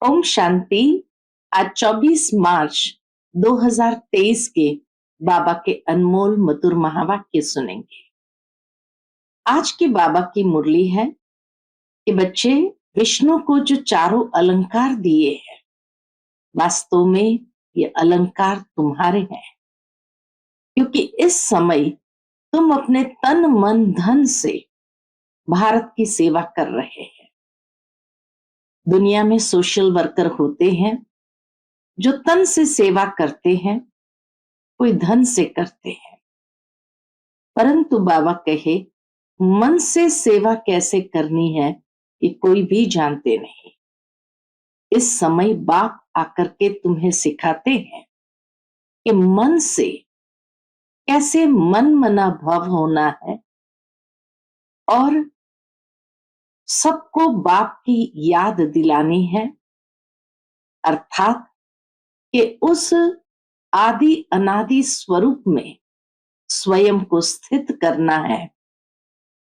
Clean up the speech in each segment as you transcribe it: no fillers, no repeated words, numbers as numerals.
ओम शांति। आज 24 मार्च 2023 के बाबा के अनमोल मधुर महावाक्य सुनेंगे। आज के बाबा की मुरली है कि बच्चे, विष्णु को जो चारों अलंकार दिए हैं, वास्तव में ये अलंकार तुम्हारे हैं, क्योंकि इस समय तुम अपने तन मन धन से भारत की सेवा कर रहे हैं। दुनिया में सोशल वर्कर होते हैं जो तन से सेवा करते हैं, कोई धन से करते हैं, परंतु बाबा कहे मन से सेवा कैसे करनी है ये कोई भी जानते नहीं। इस समय बाप आकर के तुम्हें सिखाते हैं कि मन से कैसे मन मना भाव होना है और सबको बाप की याद दिलानी है, अर्थात कि उस आदि अनादि स्वरूप में स्वयं को स्थित करना है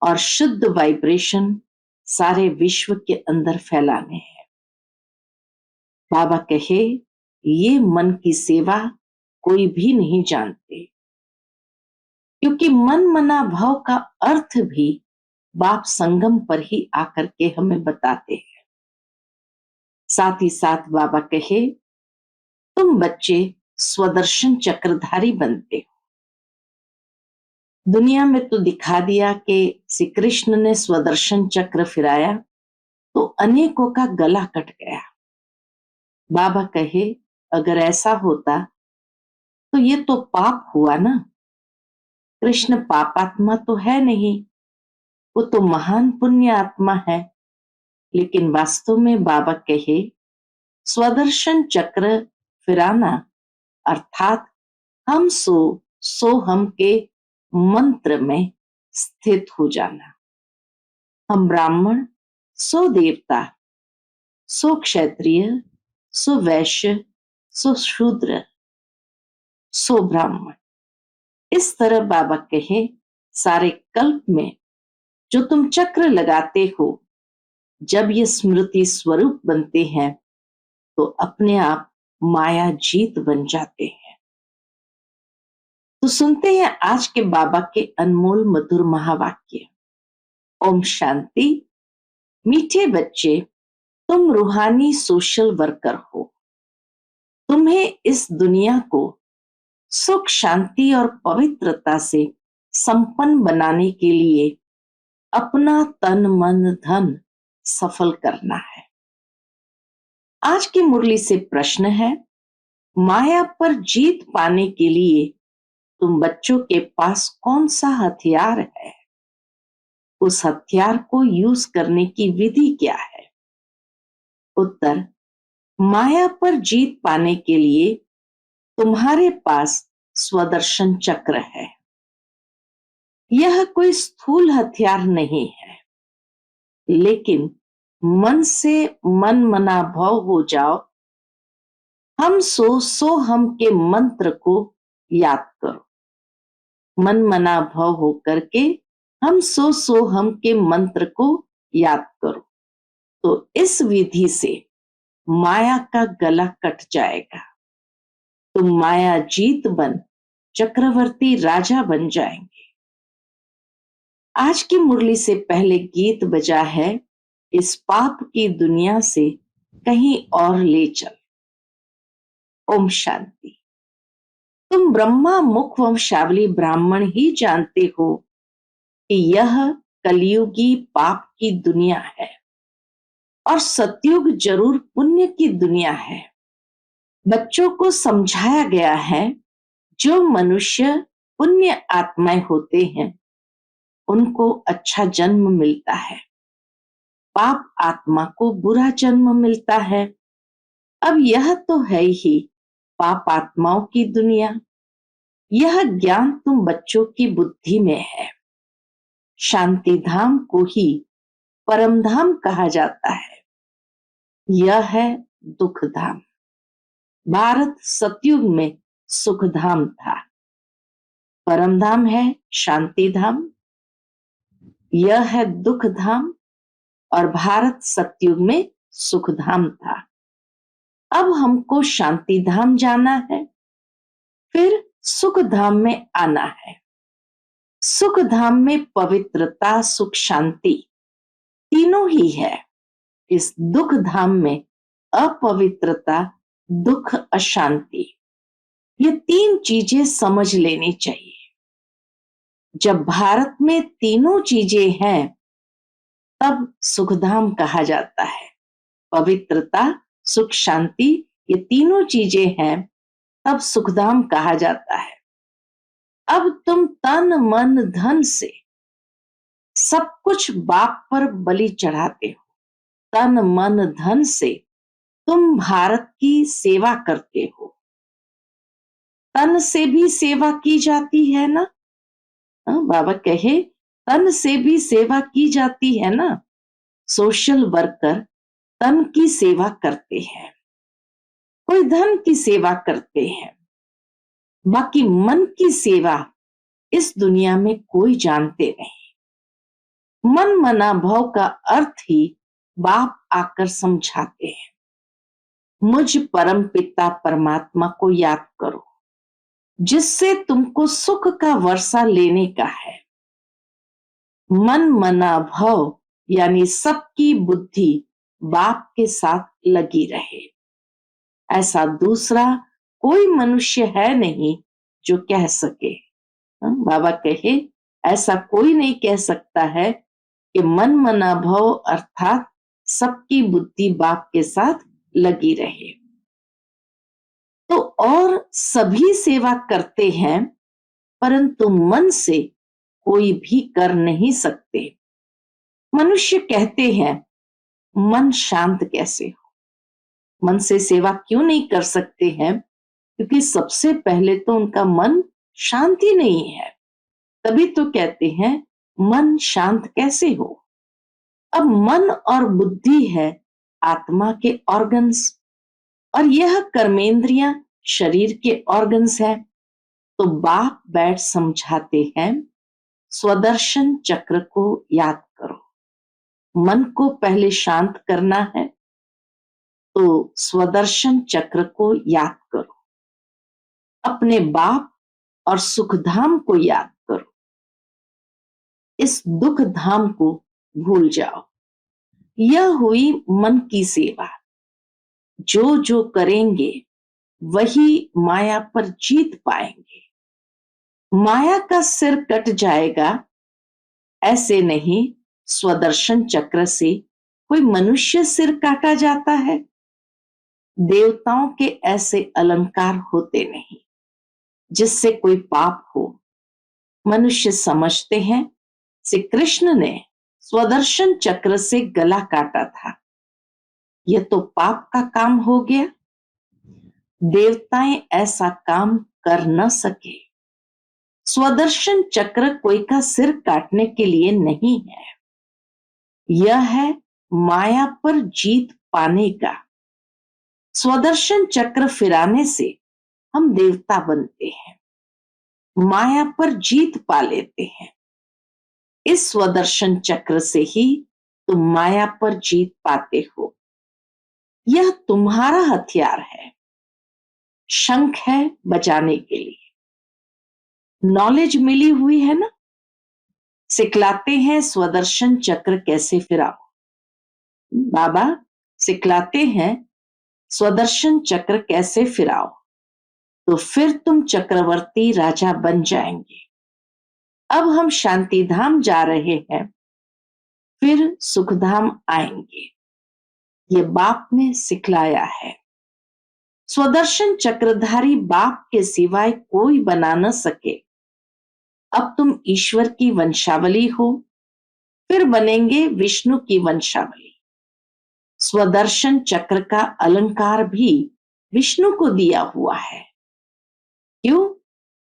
और शुद्ध वाइब्रेशन सारे विश्व के अंदर फैलाने हैं। बाबा कहे ये मन की सेवा कोई भी नहीं जानते, क्योंकि मन मना भाव का अर्थ भी बाप संगम पर ही आकर के हमें बताते हैं। साथ ही साथ बाबा कहे तुम बच्चे स्वदर्शन चक्रधारी बनते हो। दुनिया में तो दिखा दिया कि श्री कृष्ण ने स्वदर्शन चक्र फिराया तो अनेकों का गला कट गया। बाबा कहे अगर ऐसा होता तो ये तो पाप हुआ ना। कृष्ण पापात्मा तो है नहीं, वो तो महान पुण्य आत्मा है। लेकिन वास्तव में बाबा कहे स्वदर्शन चक्र फिराना अर्थात हम सो हम के मंत्र में स्थित हो जाना। हम ब्राह्मण, सो देवता, सो क्षत्रिय, सो वैश्य, सो शूद्र, सो ब्राह्मण। इस तरह बाबा कहे सारे कल्प में जो तुम चक्र लगाते हो, जब ये स्मृति स्वरूप बनते हैं तो अपने आप माया जीत बन जाते हैं। तो सुनते हैं आज के बाबा के अनमोल मधुर महावाक्य। ओम शांति। मीठे बच्चे, तुम रूहानी सोशल वर्कर हो। तुम्हें इस दुनिया को सुख शांति और पवित्रता से संपन्न बनाने के लिए अपना तन मन धन सफल करना है। आज की मुरली से प्रश्न है, माया पर जीत पाने के लिए तुम बच्चों के पास कौन सा हथियार है? उस हथियार को यूज करने की विधि क्या है? उत्तर, माया पर जीत पाने के लिए तुम्हारे पास स्वदर्शन चक्र है। यह कोई स्थूल हथियार नहीं है, लेकिन मन से मन मना भाव हो जाओ। हम सो हम के मंत्र को याद करो। मन मना भाव हो करके हम सो हम के मंत्र को याद करो, तो इस विधि से माया का गला कट जाएगा। तुम माया जीत बन चक्रवर्ती राजा बन जाएंगे। आज की मुरली से पहले गीत बजा है, इस पाप की दुनिया से कहीं और ले चल। ओम शांति। तुम ब्रह्मा मुख वंशावली ब्राह्मण ही जानते हो कि यह कलयुगी पाप की दुनिया है और सतयुग जरूर पुण्य की दुनिया है। बच्चों को समझाया गया है, जो मनुष्य पुण्य आत्माएं होते हैं उनको अच्छा जन्म मिलता है, पाप आत्मा को बुरा जन्म मिलता है। अब यह तो है ही पाप आत्माओं की दुनिया। यह ज्ञान तुम बच्चों की बुद्धि में है। शांति धाम को ही परम धाम कहा जाता है। यह है दुख धाम। भारत सतयुग में सुख धाम था, परम धाम है शांति धाम। यह है दुख धाम और भारत सतयुग में सुख धाम था। अब हमको शांति धाम जाना है, फिर सुख धाम में आना है। सुख धाम में पवित्रता, सुख, शांति तीनों ही है। इस दुख धाम में अपवित्रता, दुख, अशांति, ये तीन चीजें समझ लेनी चाहिए। जब भारत में तीनों चीजें हैं तब सुखधाम कहा जाता है। पवित्रता, सुख, शांति, ये तीनों चीजें हैं तब सुखधाम कहा जाता है। अब तुम तन मन धन से सब कुछ बाप पर बलि चढ़ाते हो। तन मन धन से तुम भारत की सेवा करते हो। तन से भी सेवा की जाती है ना? बाबा कहे तन से भी सेवा की जाती है ना। सोशल वर्कर तन की सेवा करते हैं, कोई धन की सेवा करते हैं, बाकी मन की सेवा इस दुनिया में कोई जानते नहीं। मन मना भाव का अर्थ ही बाप आकर समझाते हैं। मुझ परम पिता परमात्मा को याद करो जिससे तुमको सुख का वर्षा लेने का है। मन मना भाव यानी सबकी बुद्धि बाप के साथ लगी रहे। ऐसा दूसरा कोई मनुष्य है नहीं जो कह सके। बाबा कहे ऐसा कोई नहीं कह सकता है कि मन मना भाव अर्थात सबकी बुद्धि बाप के साथ लगी रहे। तो और सभी सेवा करते हैं परंतु मन से कोई भी कर नहीं सकते। मनुष्य कहते हैं मन शांत कैसे हो। मन से सेवा क्यों नहीं कर सकते हैं? क्योंकि सबसे पहले तो उनका मन शांत ही नहीं है, तभी तो कहते हैं मन शांत कैसे हो। अब मन और बुद्धि है आत्मा के ऑर्गन्स और यह कर्मेंद्रियां शरीर के ऑर्गन्स है। तो बाप बैठ समझाते हैं स्वदर्शन चक्र को याद करो। मन को पहले शांत करना है तो स्वदर्शन चक्र को याद करो। अपने बाप और सुख धाम को याद करो। इस दुख धाम को भूल जाओ। यह हुई मन की सेवा। जो जो करेंगे वही माया पर जीत पाएंगे। माया का सिर कट जाएगा ऐसे नहीं स्वदर्शन चक्र से कोई मनुष्य सिर काटा जाता है। देवताओं के ऐसे अलंकार होते नहीं जिससे कोई पाप हो। मनुष्य समझते हैं श्री कृष्ण ने स्वदर्शन चक्र से गला काटा था, यह तो पाप का काम हो गया। देवताएं ऐसा काम कर न सके। स्वदर्शन चक्र कोई का सिर काटने के लिए नहीं है, यह है माया पर जीत पाने का। स्वदर्शन चक्र फिराने से हम देवता बनते हैं, माया पर जीत पा लेते हैं। इस स्वदर्शन चक्र से ही तुम माया पर जीत पाते हो। यह तुम्हारा हथियार है, शंख है बजाने के लिए। नॉलेज मिली हुई है ना, सिखलाते हैं स्वदर्शन चक्र कैसे फिराओ। बाबा सिखलाते हैं स्वदर्शन चक्र कैसे फिराओ, तो फिर तुम चक्रवर्ती राजा बन जाएंगे। अब हम शांति धाम जा रहे हैं, फिर सुखधाम आएंगे। ये बाप ने सिखलाया है। स्वदर्शन चक्रधारी बाप के सिवाय कोई बना न सके। अब तुम ईश्वर की वंशावली हो, फिर बनेंगे विष्णु की वंशावली। स्वदर्शन चक्र का अलंकार भी विष्णु को दिया हुआ है। क्यों?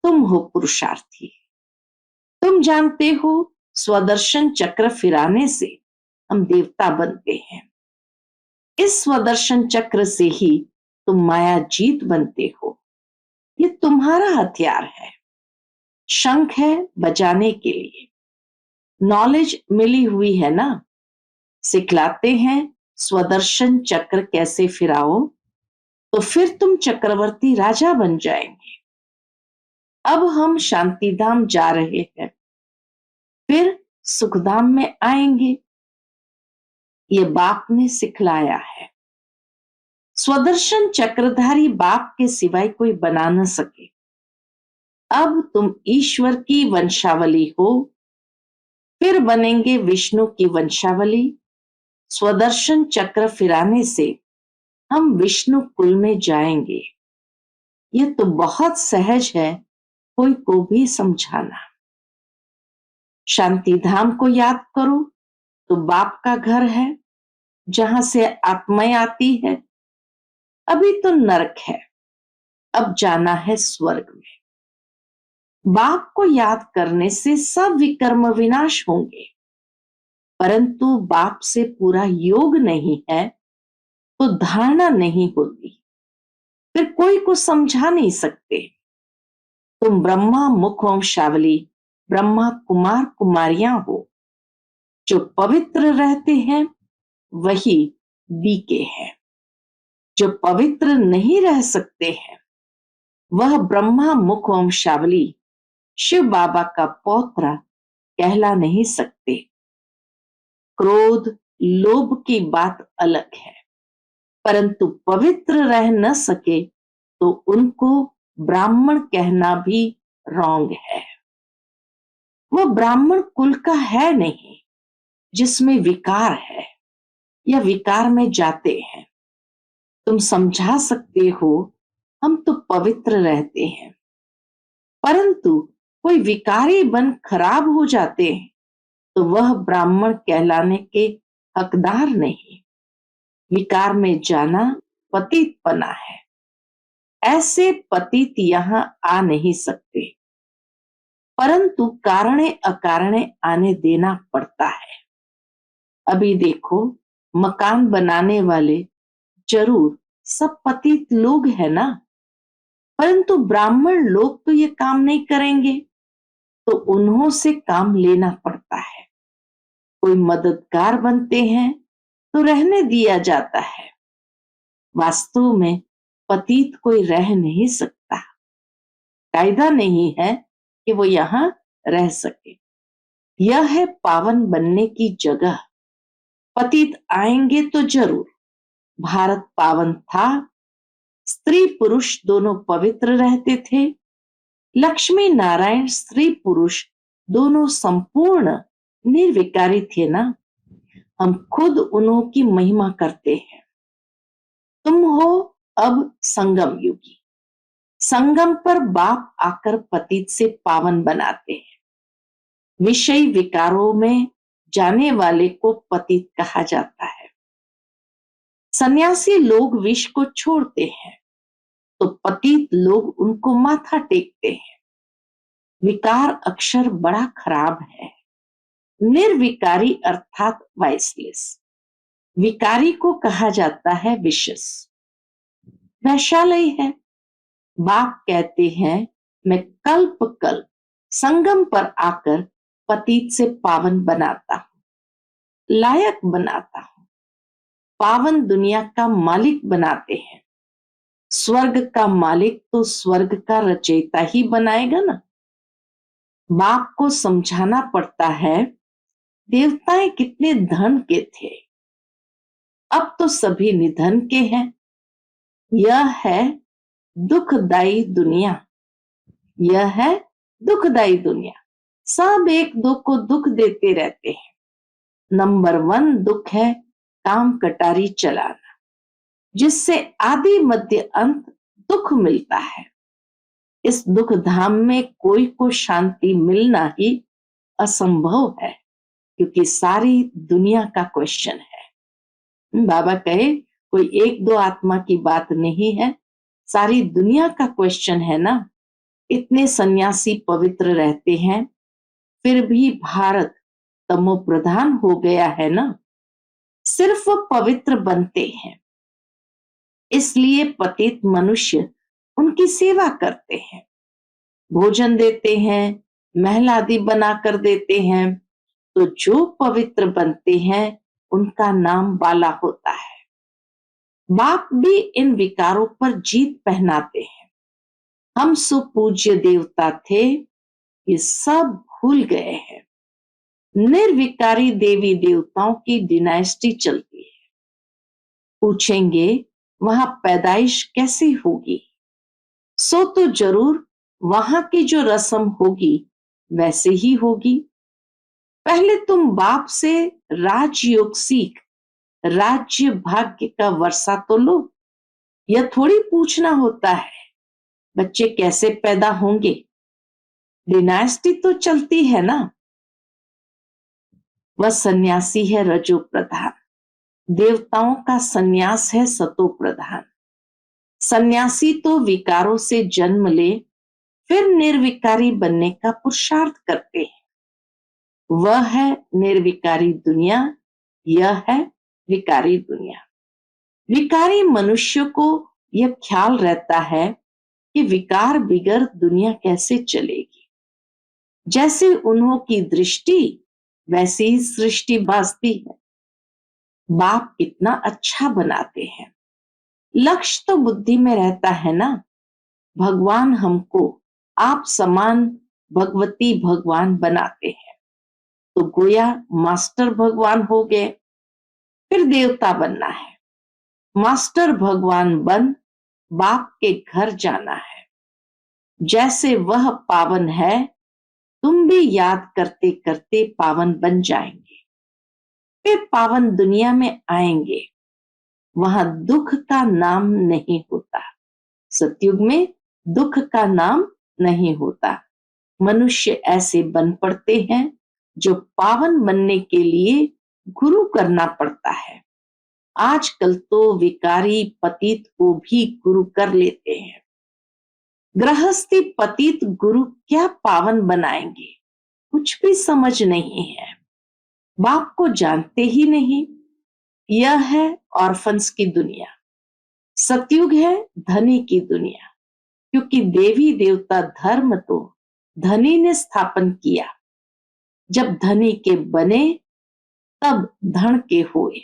तुम हो पुरुषार्थी। तुम जानते हो स्वदर्शन चक्र फिराने से हम देवता बनते हैं। इस स्वदर्शन चक्र से ही तुम माया जीत बनते हो। ये तुम्हारा हथियार है, शंख है बजाने के लिए। नॉलेज मिली हुई है ना, सिखलाते हैं स्वदर्शन चक्र कैसे फिराओ, तो फिर तुम चक्रवर्ती राजा बन जाएंगे। अब हम शांतिधाम जा रहे हैं, फिर सुखधाम में आएंगे। ये बाप ने सिखलाया है। स्वदर्शन चक्रधारी बाप के सिवाय कोई बना न सके। अब तुम ईश्वर की वंशावली हो, फिर बनेंगे विष्णु की वंशावली। स्वदर्शन चक्र फिराने से हम विष्णु कुल में जाएंगे। ये तो बहुत सहज है कोई को भी समझाना। शांति धाम को याद करो तो बाप का घर है, जहां से आत्माएं आती है। अभी तो नरक है, अब जाना है स्वर्ग में। बाप को याद करने से सब विकर्म विनाश होंगे, परंतु बाप से पूरा योग नहीं है तो धारणा नहीं होती, फिर कोई को समझा नहीं सकते। तुम ब्रह्मा मुख वंशावली ब्रह्मा कुमार कुमारियां हो। जो पवित्र रहते हैं वही बीके हैं। जो पवित्र नहीं रह सकते हैं वह ब्रह्मा मुख वंशावली शिव बाबा का पौत्र कहला नहीं सकते। क्रोध लोभ की बात अलग है, परंतु पवित्र रह न सके तो उनको ब्राह्मण कहना भी रॉन्ग है। वह ब्राह्मण कुल का है नहीं जिसमें विकार है या विकार में जाते हैं। तुम समझा सकते हो हम तो पवित्र रहते हैं, परंतु कोई विकारी बन खराब हो जाते हैं तो वह ब्राह्मण कहलाने के हकदार नहीं। विकार में जाना पतितपना है। ऐसे पतित यहां आ नहीं सकते, परंतु कारणे अकारणे आने देना पड़ता है। अभी देखो, मकान बनाने वाले जरूर सब पतित लोग हैं ना, परंतु ब्राह्मण लोग तो ये काम नहीं करेंगे, तो उन्हों से काम लेना पड़ता है। कोई मददगार बनते हैं तो रहने दिया जाता है। वास्तव में पतित कोई रह नहीं सकता। कायदा नहीं है कि वो यहां रह सके। यह है पावन बनने की जगह। पतित आएंगे तो जरूर। भारत पावन था, स्त्री पुरुष दोनों पवित्र रहते थे। लक्ष्मी नारायण स्त्री पुरुष दोनों संपूर्ण निर्विकारी थे ना। हम खुद उन्हों की महिमा करते हैं। तुम हो अब संगम युगी। संगम पर बाप आकर पतित से पावन बनाते हैं। विषय विकारों में जाने वाले को पतित कहा जाता है। सन्यासी लोग विष को छोड़ते हैं तो पतित लोग उनको माथा टेकते हैं। विकार अक्षर बड़ा खराब है। निर्विकारी अर्थात वाइसलेस। विकारी को कहा जाता है विशस। वैशाली है। बाप कहते हैं मैं कल्प कल्प संगम पर आकर पतित से पावन बनाता हूं, लायक बनाता हूं। पावन दुनिया का मालिक बनाते हैं। स्वर्ग का मालिक तो स्वर्ग का रचयिता ही बनाएगा ना। बाप को समझाना पड़ता है देवताएं कितने धन के थे, अब तो सभी निधन के हैं। यह है दुखदाई दुनिया। यह है दुखदाई दुनिया। सब एक दो को दुख देते रहते हैं। नंबर 1 दुख है काम कटारी चलाना, जिससे आदि मध्य अंत दुख मिलता है। इस दुख धाम में कोई को शांति मिलना ही असंभव है, क्योंकि सारी दुनिया का क्वेश्चन है। बाबा कहे कोई एक दो आत्मा की बात नहीं है, सारी दुनिया का क्वेश्चन है ना। इतने सन्यासी पवित्र रहते हैं, फिर भी भारत तमो प्रधान हो गया है ना। सिर्फ पवित्र बनते हैं, इसलिए पतित मनुष्य उनकी सेवा करते हैं, भोजन देते हैं, महल आदि बनाकर देते हैं। तो जो पवित्र बनते हैं उनका नाम बाला होता है। बाप भी इन विकारों पर जीत पहनाते हैं। हम सुपूज्य देवता थे, ये सब भूल गए हैं। निर्विकारी देवी देवताओं की डिनाइस्टी चलती है। पूछेंगे वहां पैदाइश कैसी होगी? सो तो जरूर वहां की जो रस्म होगी वैसे ही होगी। पहले तुम बाप से राजयोग सीख राज्य भाग्य का वर्षा तो लो। यह थोड़ी पूछना होता है बच्चे कैसे पैदा होंगे, डिनाइस्टी तो चलती है ना। वह सन्यासी है रजो प्रधान, देवताओं का सन्यास है सतो प्रधान। सन्यासी तो विकारों से जन्म ले फिर निर्विकारी बनने का पुरुषार्थ करते हैं। वह है निर्विकारी दुनिया, यह है विकारी दुनिया। विकारी मनुष्य को यह ख्याल रहता है कि विकार बिगर दुनिया कैसे चलेगी। जैसे उन्हों की दृष्टि वैसी ही सृष्टि बाजती है। बाप कितना अच्छा बनाते हैं। लक्ष्य तो बुद्धि में रहता है ना। भगवान हमको आप समान भगवती भगवान बनाते हैं, तो गोया मास्टर भगवान हो गए। फिर देवता बनना है। मास्टर भगवान बन बाप के घर जाना है। जैसे वह पावन है, तुम भी याद करते करते पावन बन जाएंगे। फिर पावन दुनिया में आएंगे। वहां दुख का नाम नहीं होता। सतयुग में दुख का नाम नहीं होता। मनुष्य ऐसे बन पड़ते हैं जो पावन बनने के लिए गुरु करना पड़ता है। आजकल तो विकारी पतित को भी गुरु कर लेते हैं। गृहस्थी पतित गुरु क्या पावन बनाएंगे, कुछ भी समझ नहीं है। बाप को जानते ही नहीं। यह है ऑर्फन्स की दुनिया। सतयुग है धनी की दुनिया, क्योंकि देवी देवता धर्म तो धनी ने स्थापन किया। जब धनी के बने तब धन के हुए।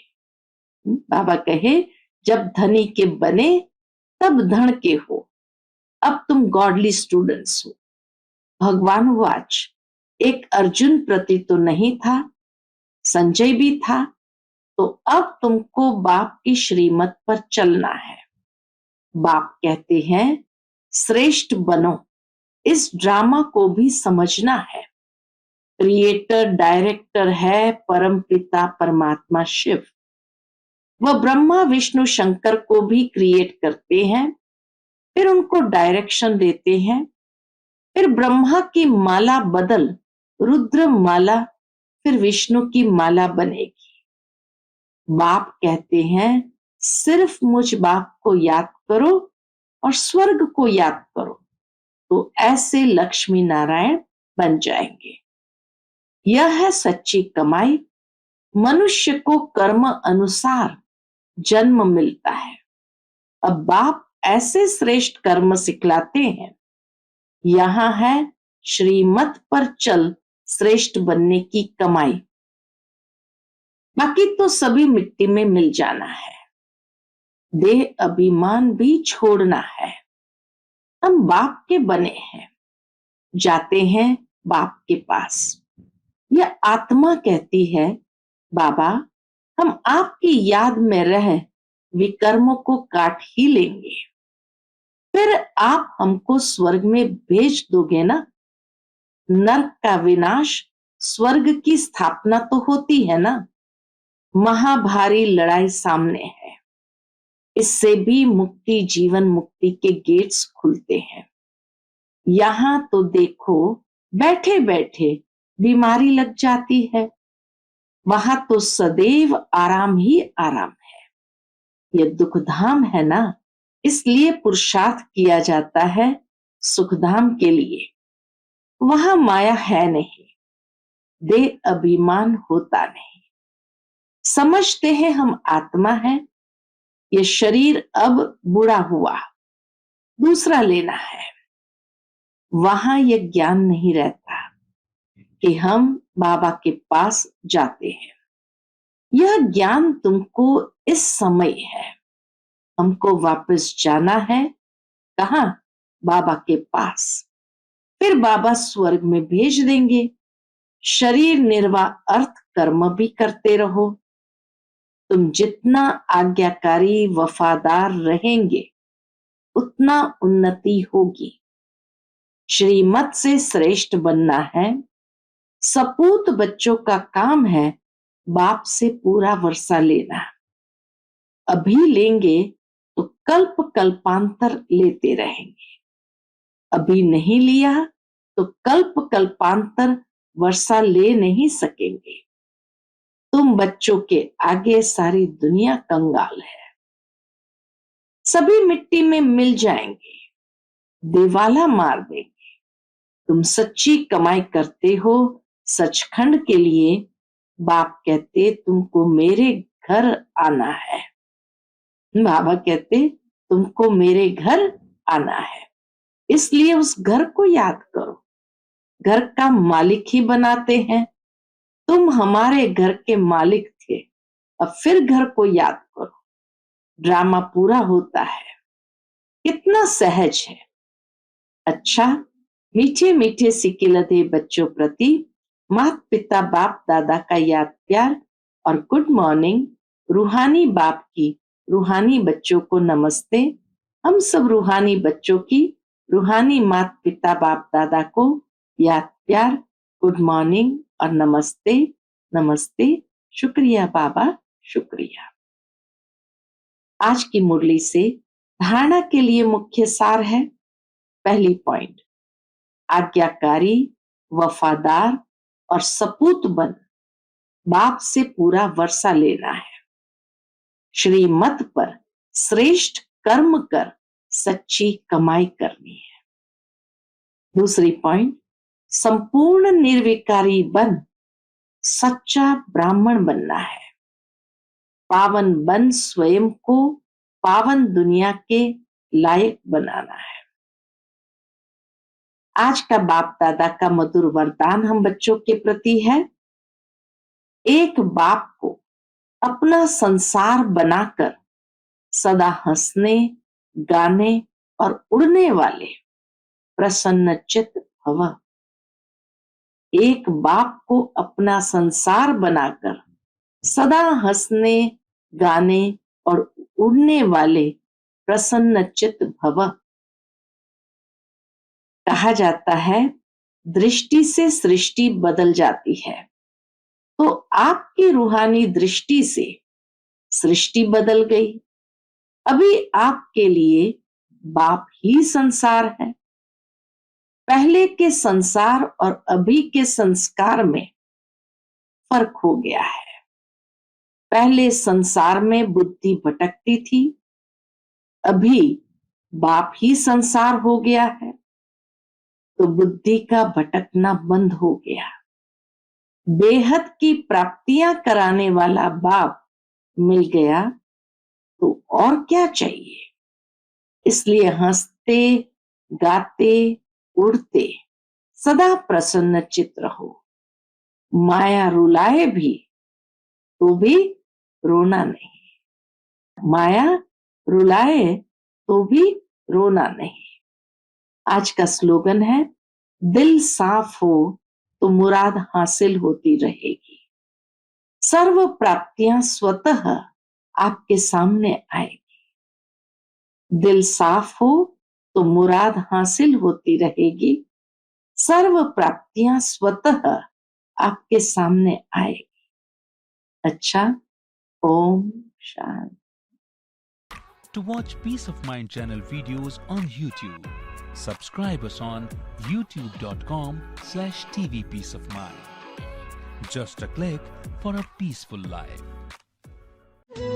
बाबा कहे जब धनी के बने तब धन के हो। अब तुम गॉडली स्टूडेंट्स हो। भगवान वाच एक अर्जुन प्रति तो नहीं था, संजय भी था, तो अब तुमको बाप की श्रीमत पर चलना है। बाप कहते हैं श्रेष्ठ बनो। इस ड्रामा को भी समझना है। क्रिएटर डायरेक्टर है परम पिता परमात्मा शिव। वह ब्रह्मा विष्णु शंकर को भी क्रिएट करते हैं, फिर उनको डायरेक्शन देते हैं। फिर ब्रह्मा की माला बदल रुद्र माला, फिर विष्णु की माला बनेगी। बाप कहते हैं सिर्फ मुझ बाप को याद करो और स्वर्ग को याद करो, तो ऐसे लक्ष्मी नारायण बन जाएंगे। यह है सच्ची कमाई। मनुष्य को कर्म अनुसार जन्म मिलता है। अब बाप ऐसे श्रेष्ठ कर्म सिखलाते हैं। यहां है श्रीमत पर चल श्रेष्ठ बनने की कमाई। बाकी तो सभी मिट्टी में मिल जाना है। देह अभिमान भी छोड़ना है। हम बाप के बने हैं, जाते हैं बाप के पास। यह आत्मा कहती है बाबा हम आपकी याद में रह विकर्मों को काट ही लेंगे, फिर आप हमको स्वर्ग में भेज दोगे ना। नरक का विनाश, स्वर्ग की स्थापना तो होती है ना। महाभारी लड़ाई सामने है। इससे भी मुक्ति जीवन मुक्ति के गेट्स खुलते हैं। यहां तो देखो बैठे बैठे बीमारी लग जाती है, वहां तो सदैव आराम ही आराम है। यह दुखधाम है ना, इसलिए पुरुषार्थ किया जाता है सुखधाम के लिए। वहां माया है नहीं, देह अभिमान होता नहीं। समझते हैं हम आत्मा है, ये शरीर अब बूढ़ा हुआ, दूसरा लेना है। वहां यह ज्ञान नहीं रहता कि हम बाबा के पास जाते हैं। यह ज्ञान तुमको इस समय है। हमको वापस जाना है। कहाँ? बाबा के पास। फिर बाबा स्वर्ग में भेज देंगे। शरीर निर्वाह अर्थ कर्म भी करते रहो। तुम जितना आज्ञाकारी वफादार रहेंगे उतना उन्नति होगी। श्रीमत से श्रेष्ठ बनना है। सपूत बच्चों का काम है बाप से पूरा वर्षा लेना। अभी लेंगे तो कल्प कल्पांतर लेते रहेंगे। अभी नहीं लिया तो कल्प कल्पांतर वर्षा ले नहीं सकेंगे। तुम बच्चों के आगे सारी दुनिया कंगाल है। सभी मिट्टी में मिल जाएंगे, दिवाला मार देंगे। तुम सच्ची कमाई करते हो सचखंड के लिए। बाप कहते तुमको मेरे घर आना है। बाबा कहते तुमको मेरे घर आना है, इसलिए उस घर को याद करो। घर का मालिक ही बनाते हैं। तुम हमारे घर के मालिक थे, अब फिर घर को याद करो। ड्रामा पूरा होता है। कितना सहज है। अच्छा, मीठे मीठे सिकिलते बच्चों प्रति माता पिता बाप दादा का याद प्यार और गुड मॉर्निंग। रूहानी बाप की रूहानी बच्चों को नमस्ते। हम सब रूहानी बच्चों की रूहानी माता पिता बाप दादा को याद प्यार, गुड मॉर्निंग और नमस्ते। नमस्ते। शुक्रिया बाबा, शुक्रिया। आज की मुरली से धारणा के लिए मुख्य सार है। पहली पॉइंट, आज्ञाकारी, वफादार और सपूत बन बाप से पूरा वर्षा लेना है। श्रीमत पर श्रेष्ठ कर्म कर सच्ची कमाई करनी है। दूसरी पॉइंट, संपूर्ण निर्विकारी बन सच्चा ब्राह्मण बनना है। पावन बन स्वयं को पावन दुनिया के लायक बनाना है। आज का बाप दादा का मधुर वरदान हम बच्चों के प्रति है। एक बाप को अपना संसार बनाकर सदा हंसने, गाने और उड़ने वाले प्रसन्नचित्त भव। एक बाप को अपना संसार बनाकर सदा हंसने, गाने और उड़ने वाले प्रसन्नचित्त भव। कहा जाता है दृष्टि से सृष्टि बदल जाती है, तो आपकी रूहानी दृष्टि से सृष्टि बदल गई। अभी आपके लिए बाप ही संसार है। पहले के संसार और अभी के संस्कार में फर्क हो गया है। पहले संसार में बुद्धि भटकती थी, अभी बाप ही संसार हो गया है, तो बुद्धि का भटकना बंद हो गया। बेहद की प्राप्तियां कराने वाला बाप मिल गया तो और क्या चाहिए। इसलिए हंसते, गाते, उड़ते सदा प्रसन्न चित्त रहो। माया रुलाए भी तो भी रोना नहीं। माया रुलाए तो भी रोना नहीं। आज का स्लोगन है, दिल साफ हो तो मुराद हासिल होती रहेगी। सर्व प्राप्तियां स्वतः आपके सामने आएगी। दिल साफ हो तो मुराद हासिल होती रहेगी। सर्व प्राप्तियां स्वतः आपके सामने आएगी। अच्छा, Om Shanti. To watch Peace of Mind channel videos on YouTube, subscribe us on youtube.com/tvpeaceofmind. Just a click for a peaceful life.